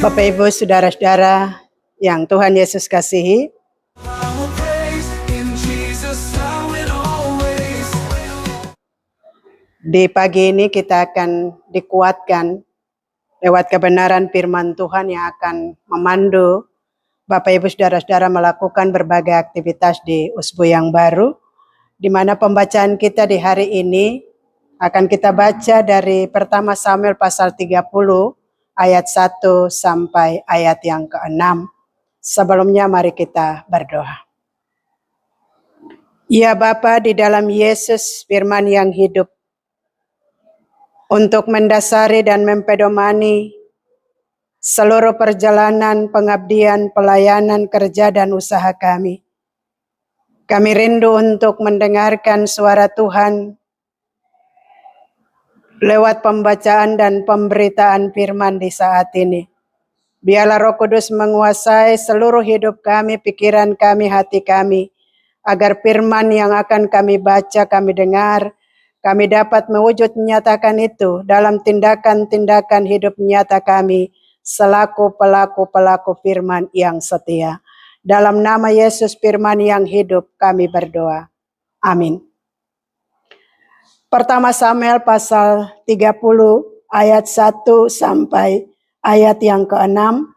Bapak Ibu saudara-saudara yang Tuhan Yesus kasihi, di pagi ini kita akan dikuatkan lewat kebenaran firman Tuhan yang akan memandu Bapak Ibu saudara-saudara melakukan berbagai aktivitas di Usbu yang baru, di mana pembacaan kita di hari ini akan kita baca dari pertama Samuel pasal 30 ayat 1 sampai ayat yang ke-6. Sebelumnya mari kita berdoa. Ya Bapa, di dalam Yesus firman yang hidup, untuk mendasari dan mempedomani seluruh perjalanan pengabdian, pelayanan, kerja dan usaha kami. Kami rindu untuk mendengarkan suara Tuhan lewat pembacaan dan pemberitaan firman di saat ini. Biarlah Roh Kudus menguasai seluruh hidup kami, pikiran kami, hati kami, agar firman yang akan kami baca, kami dengar, kami dapat mewujud menyatakan itu dalam tindakan-tindakan hidup nyata kami selaku pelaku-pelaku firman yang setia. Dalam nama Yesus firman yang hidup kami berdoa. Amin. Pertama Samuel pasal 30 ayat 1 sampai ayat yang ke-6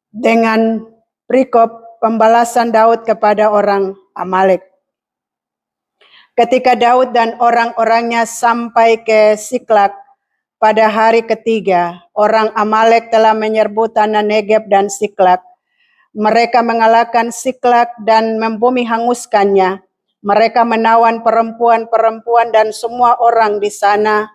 dengan perikop pembalasan Daud kepada orang Amalek. Ketika Daud dan orang-orangnya sampai ke Siklak pada hari ketiga, orang Amalek telah menyerbu tanah Negeb dan Siklak. Mereka mengalahkan Siklak dan membumi hanguskannya. Mereka menawan perempuan-perempuan dan semua orang di sana,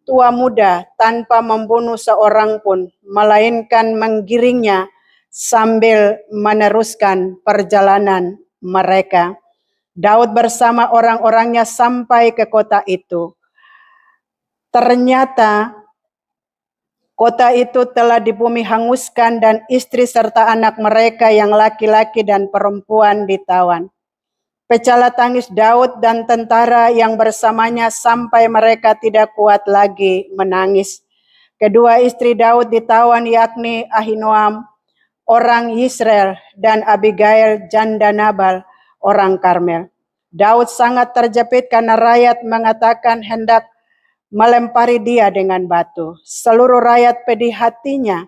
tua muda, tanpa membunuh seorang pun, melainkan menggiringnya sambil meneruskan perjalanan mereka. Daud bersama orang-orangnya sampai ke kota itu. Ternyata kota itu telah dibumi hanguskan dan istri serta anak mereka yang laki-laki dan perempuan ditawan. Pecahlah tangis Daud dan tentara yang bersamanya sampai mereka tidak kuat lagi menangis. Kedua istri Daud ditawan, yakni Ahinoam, orang Yisrael, dan Abigail janda Nabal, orang Karmel. Daud sangat terjepit karena rakyat mengatakan hendak melempari dia dengan batu. Seluruh rakyat pedih hatinya,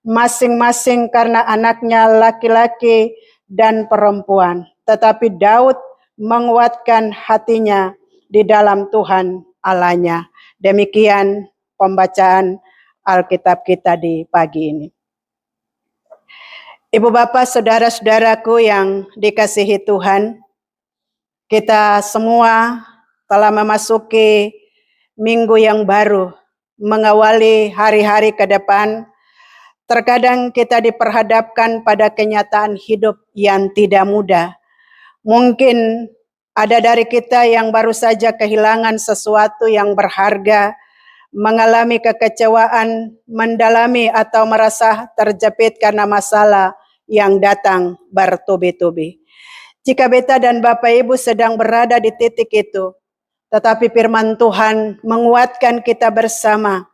masing-masing karena anaknya laki-laki dan perempuan. Tetapi Daud menguatkan hatinya di dalam Tuhan Allahnya. Demikian pembacaan Alkitab kita di pagi ini. Ibu bapak, saudara-saudaraku yang dikasihi Tuhan, kita semua telah memasuki minggu yang baru, mengawali hari-hari ke depan. Terkadang kita diperhadapkan pada kenyataan hidup yang tidak mudah. Mungkin ada dari kita yang baru saja kehilangan sesuatu yang berharga, mengalami kekecewaan, mendalami atau merasa terjepit karena masalah yang datang bertubi-tubi. Jika beta dan Bapak Ibu sedang berada di titik itu, tetapi firman Tuhan menguatkan kita bersama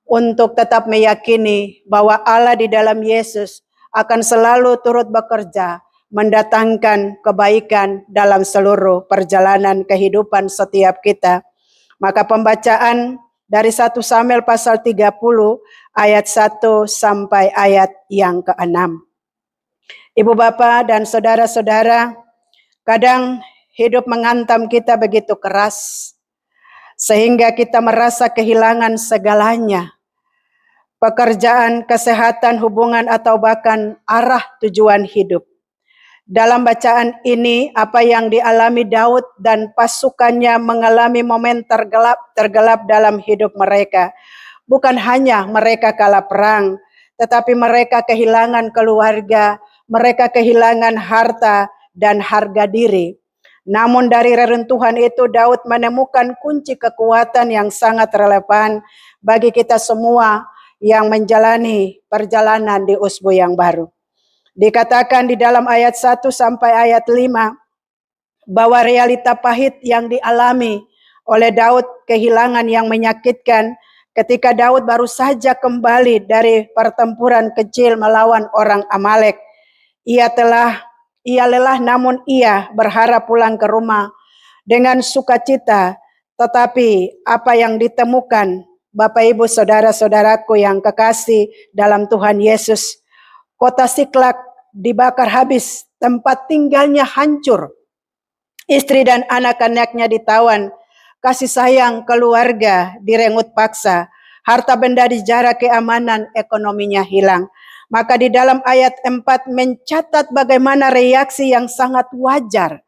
untuk tetap meyakini bahwa Allah di dalam Yesus akan selalu turut bekerja, mendatangkan kebaikan dalam seluruh perjalanan kehidupan setiap kita. Maka pembacaan dari 1 Samuel pasal 30 ayat 1 sampai ayat yang ke-6. Ibu bapak dan saudara-saudara, kadang hidup menghantam kita begitu keras, sehingga kita merasa kehilangan segalanya. Pekerjaan, kesehatan, hubungan, atau bahkan arah tujuan hidup. Dalam bacaan ini, apa yang dialami Daud dan pasukannya mengalami momen tergelap dalam hidup mereka. Bukan hanya mereka kalah perang, tetapi mereka kehilangan keluarga, mereka kehilangan harta dan harga diri. Namun dari reruntuhan itu Daud menemukan kunci kekuatan yang sangat relevan bagi kita semua yang menjalani perjalanan di Usbu yang baru. Dikatakan di dalam ayat 1 sampai ayat 5 bahwa realita pahit yang dialami oleh Daud kehilangan yang menyakitkan ketika Daud baru saja kembali dari pertempuran kecil melawan orang Amalek. Ia lelah namun ia berharap pulang ke rumah dengan sukacita. Tetapi apa yang ditemukan, Bapak Ibu saudara-saudaraku yang kekasih dalam Tuhan Yesus, kota Siklak dibakar habis, tempat tinggalnya hancur. Istri dan anak-anaknya ditawan, kasih sayang keluarga direnggut paksa, harta benda dijarah, keamanan ekonominya hilang. Maka di dalam ayat 4 mencatat bagaimana reaksi yang sangat wajar.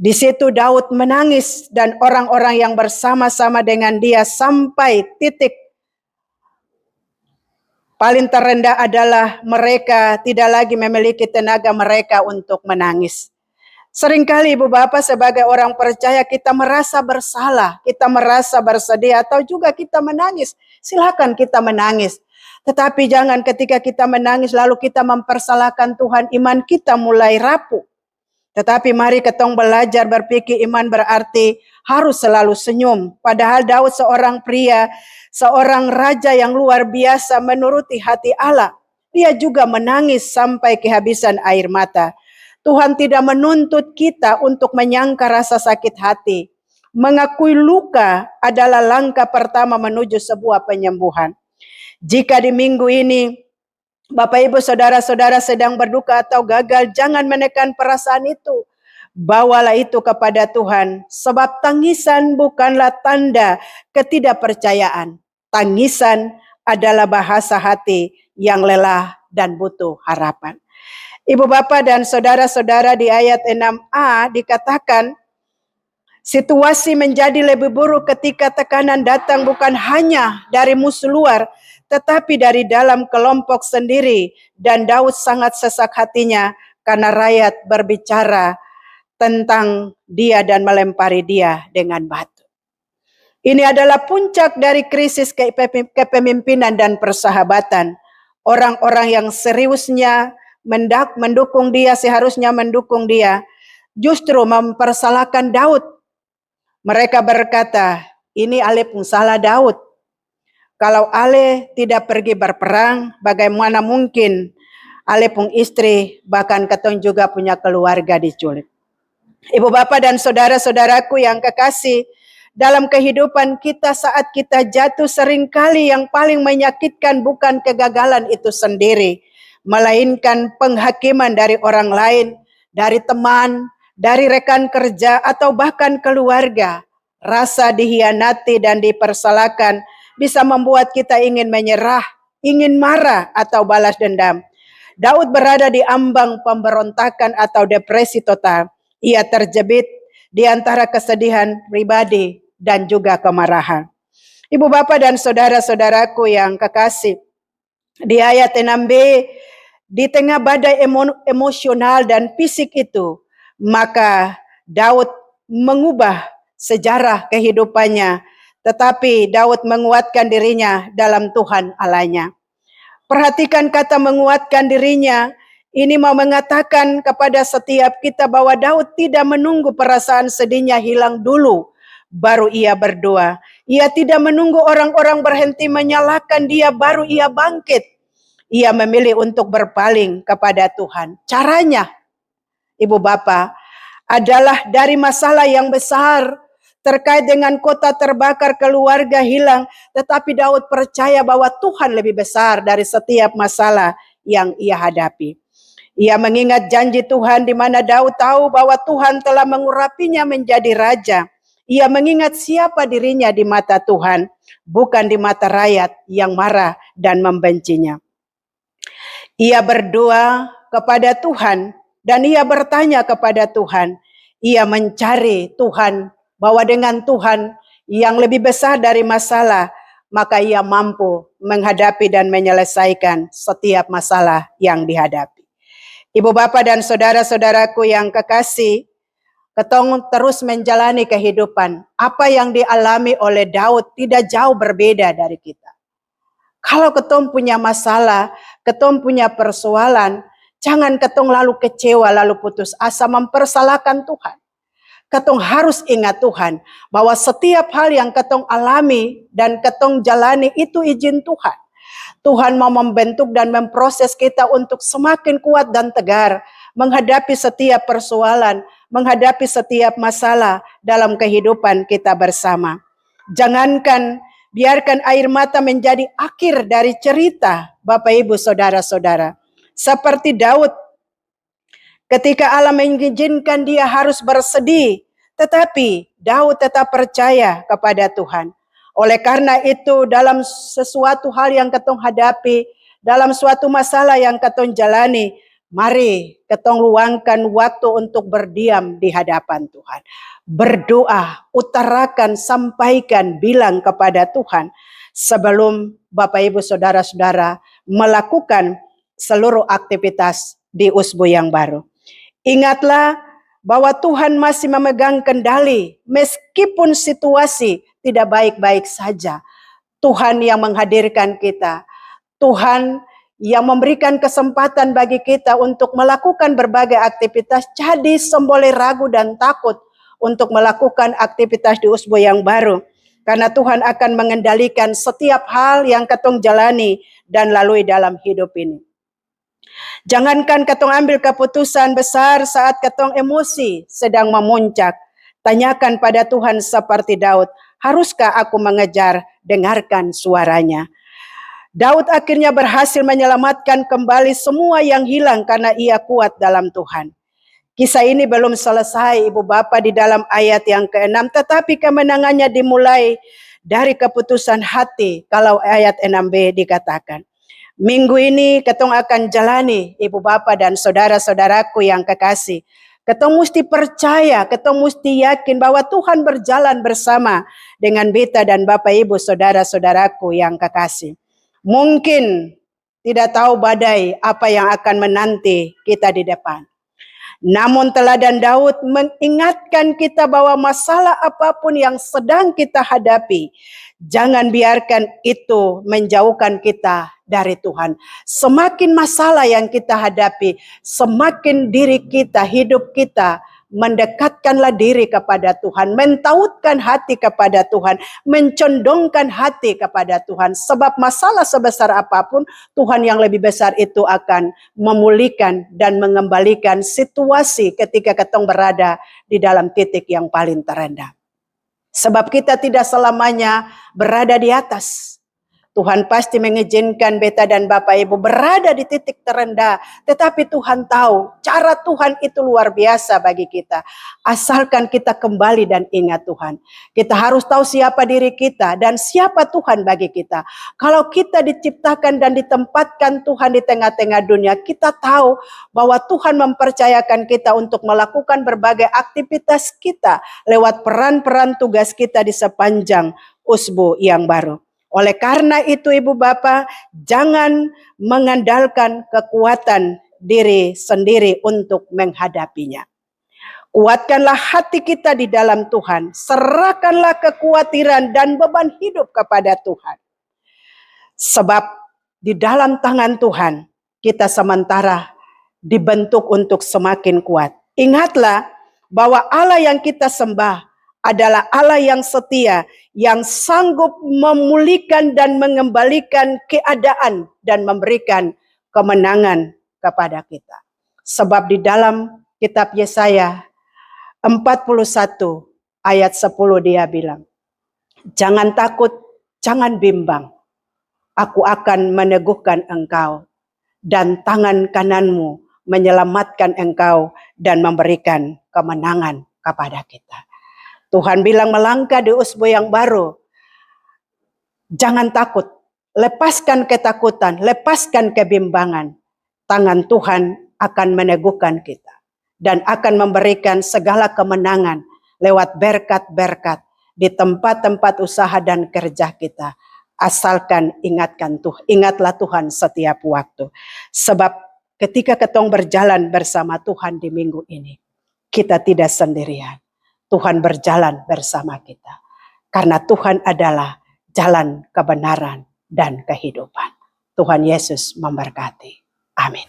Di situ Daud menangis dan orang-orang yang bersama-sama dengan dia sampai titik paling terendah adalah mereka tidak lagi memiliki tenaga mereka untuk menangis. Seringkali Ibu Bapak sebagai orang percaya kita merasa bersalah, kita merasa bersedih atau juga kita menangis. Silakan kita menangis. Tetapi jangan ketika kita menangis lalu kita mempersalahkan Tuhan, iman kita mulai rapuh. Tetapi mari ketong belajar berpikir iman berarti harus selalu senyum. Padahal Daud seorang pria, seorang raja yang luar biasa menuruti hati Allah. Dia juga menangis sampai kehabisan air mata. Tuhan tidak menuntut kita untuk menyangka rasa sakit hati. Mengakui luka adalah langkah pertama menuju sebuah penyembuhan. Jika di minggu ini Bapak Ibu saudara-saudara sedang berduka atau gagal, jangan menekan perasaan itu. Bawalah itu kepada Tuhan. Sebab tangisan bukanlah tanda ketidakpercayaan. Tangisan adalah bahasa hati yang lelah dan butuh harapan. Ibu Bapak dan saudara-saudara, di ayat 6a dikatakan, situasi menjadi lebih buruk ketika tekanan datang bukan hanya dari musuh luar, tetapi dari dalam kelompok sendiri. Dan Daud sangat sesak hatinya karena rakyat berbicara tentang dia dan melempari dia dengan batu. Ini adalah puncak dari krisis kepemimpinan dan persahabatan. Orang-orang yang seriusnya mendukung dia, seharusnya mendukung dia, justru mempersalahkan Daud. Mereka berkata, ini Ale pun salah Daud. Kalau Ale tidak pergi berperang, bagaimana mungkin Ale pun istri, bahkan ketong juga punya keluarga diculik. Ibu Bapak dan saudara-saudaraku yang kekasih, dalam kehidupan kita saat kita jatuh seringkali yang paling menyakitkan bukan kegagalan itu sendiri, melainkan penghakiman dari orang lain, dari teman, dari rekan kerja atau bahkan keluarga. Rasa dihianati dan dipersalahkan bisa membuat kita ingin menyerah, ingin marah atau balas dendam. Daud berada di ambang pemberontakan atau depresi total. Ia terjepit di antara kesedihan pribadi dan juga kemarahan. Ibu Bapak dan saudara-saudaraku yang kekasih, di ayat 6b, di tengah badai emosional dan fisik itu, maka Daud mengubah sejarah kehidupannya. Tetapi Daud menguatkan dirinya dalam Tuhan Allahnya. Perhatikan kata menguatkan dirinya. Ini mau mengatakan kepada setiap kita bahwa Daud tidak menunggu perasaan sedihnya hilang dulu, baru ia berdoa. Ia tidak menunggu orang-orang berhenti menyalahkan dia, baru ia bangkit. Ia memilih untuk berpaling kepada Tuhan. Caranya, Ibu Bapak, adalah dari masalah yang besar, terkait dengan kota terbakar, keluarga hilang. Tetapi Daud percaya bahwa Tuhan lebih besar dari setiap masalah yang ia hadapi. Ia mengingat janji Tuhan di mana Daud tahu bahwa Tuhan telah mengurapinya menjadi raja. Ia mengingat siapa dirinya di mata Tuhan, bukan di mata rakyat yang marah dan membencinya. Ia berdoa kepada Tuhan dan ia bertanya kepada Tuhan. Ia mencari Tuhan, bahwa dengan Tuhan yang lebih besar dari masalah, maka ia mampu menghadapi dan menyelesaikan setiap masalah yang dihadapi. Ibu Bapak dan saudara-saudaraku yang kekasih, ketong terus menjalani kehidupan. Apa yang dialami oleh Daud tidak jauh berbeda dari kita. Kalau ketong punya masalah, ketong punya persoalan, jangan ketong lalu kecewa, lalu putus asa, mempersalahkan Tuhan. Ketong harus ingat Tuhan bahwa setiap hal yang ketong alami dan ketong jalani itu izin Tuhan. Tuhan mau membentuk dan memproses kita untuk semakin kuat dan tegar menghadapi setiap persoalan, menghadapi setiap masalah dalam kehidupan kita bersama. Jangankan biarkan air mata menjadi akhir dari cerita Bapak Ibu Saudara-saudara. Seperti Daud, ketika Allah mengizinkan dia harus bersedih, tetapi Daud tetap percaya kepada Tuhan. Oleh karena itu, dalam sesuatu hal yang ketong hadapi, dalam suatu masalah yang ketong jalani, mari ketong luangkan waktu untuk berdiam di hadapan Tuhan. Berdoa, utarakan, sampaikan, bilang kepada Tuhan sebelum Bapak Ibu Saudara-saudara melakukan seluruh aktivitas di usbu yang baru. Ingatlah bahwa Tuhan masih memegang kendali meskipun situasi tidak baik-baik saja. Tuhan yang menghadirkan kita. Tuhan yang memberikan kesempatan bagi kita untuk melakukan berbagai aktivitas. Jadi semboleh ragu dan takut untuk melakukan aktivitas di usbu yang baru. Karena Tuhan akan mengendalikan setiap hal yang ketong jalani dan lalui dalam hidup ini. Jangankan ketong ambil keputusan besar saat ketong emosi sedang memuncak. Tanyakan pada Tuhan seperti Daud, haruskah aku mengejar? Dengarkan suaranya. Daud akhirnya berhasil menyelamatkan kembali semua yang hilang karena ia kuat dalam Tuhan. Kisah ini belum selesai Ibu Bapa di dalam ayat yang ke-6, tetapi kemenangannya dimulai dari keputusan hati kalau ayat 6b dikatakan. Minggu ini ketong akan jalani Ibu Bapa dan saudara-saudaraku yang kekasih. Ketong mesti percaya, ketong mesti yakin bahwa Tuhan berjalan bersama dengan beta dan Bapak Ibu saudara-saudaraku yang kekasih. Mungkin tidak tahu badai apa yang akan menanti kita di depan. Namun teladan Daud mengingatkan kita bahwa masalah apapun yang sedang kita hadapi, jangan biarkan itu menjauhkan kita dari Tuhan. Semakin masalah yang kita hadapi, semakin diri kita, hidup kita mendekatkanlah diri kepada Tuhan, mentautkan hati kepada Tuhan, mencondongkan hati kepada Tuhan. Sebab masalah sebesar apapun, Tuhan yang lebih besar itu akan memulihkan dan mengembalikan situasi ketika ketong berada di dalam titik yang paling terendah. Sebab kita tidak selamanya berada di atas. Tuhan pasti mengizinkan beta dan Bapak Ibu berada di titik terendah. Tetapi Tuhan tahu cara Tuhan itu luar biasa bagi kita. Asalkan kita kembali dan ingat Tuhan. Kita harus tahu siapa diri kita dan siapa Tuhan bagi kita. Kalau kita diciptakan dan ditempatkan Tuhan di tengah-tengah dunia, kita tahu bahwa Tuhan mempercayakan kita untuk melakukan berbagai aktivitas kita lewat peran-peran tugas kita di sepanjang usbu yang baru. Oleh karena itu Ibu Bapa, jangan mengandalkan kekuatan diri sendiri untuk menghadapinya. Kuatkanlah hati kita di dalam Tuhan. Serahkanlah kekhawatiran dan beban hidup kepada Tuhan. Sebab di dalam tangan Tuhan kita sementara dibentuk untuk semakin kuat. Ingatlah bahwa Allah yang kita sembah adalah Allah yang setia, yang sanggup memulihkan dan mengembalikan keadaan dan memberikan kemenangan kepada kita. Sebab di dalam kitab Yesaya 41 ayat 10 dia bilang, jangan takut, jangan bimbang, aku akan meneguhkan engkau dan tangan kananmu menyelamatkan engkau dan memberikan kemenangan kepada kita. Tuhan bilang melangkah di usbu yang baru. Jangan takut. Lepaskan ketakutan. Lepaskan kebimbangan. Tangan Tuhan akan meneguhkan kita. Dan akan memberikan segala kemenangan lewat berkat-berkat di tempat-tempat usaha dan kerja kita. Asalkan ingatlah Tuhan setiap waktu. Sebab ketika ketong berjalan bersama Tuhan di minggu ini, kita tidak sendirian. Tuhan berjalan bersama kita. Karena Tuhan adalah jalan kebenaran dan kehidupan. Tuhan Yesus memberkati. Amin.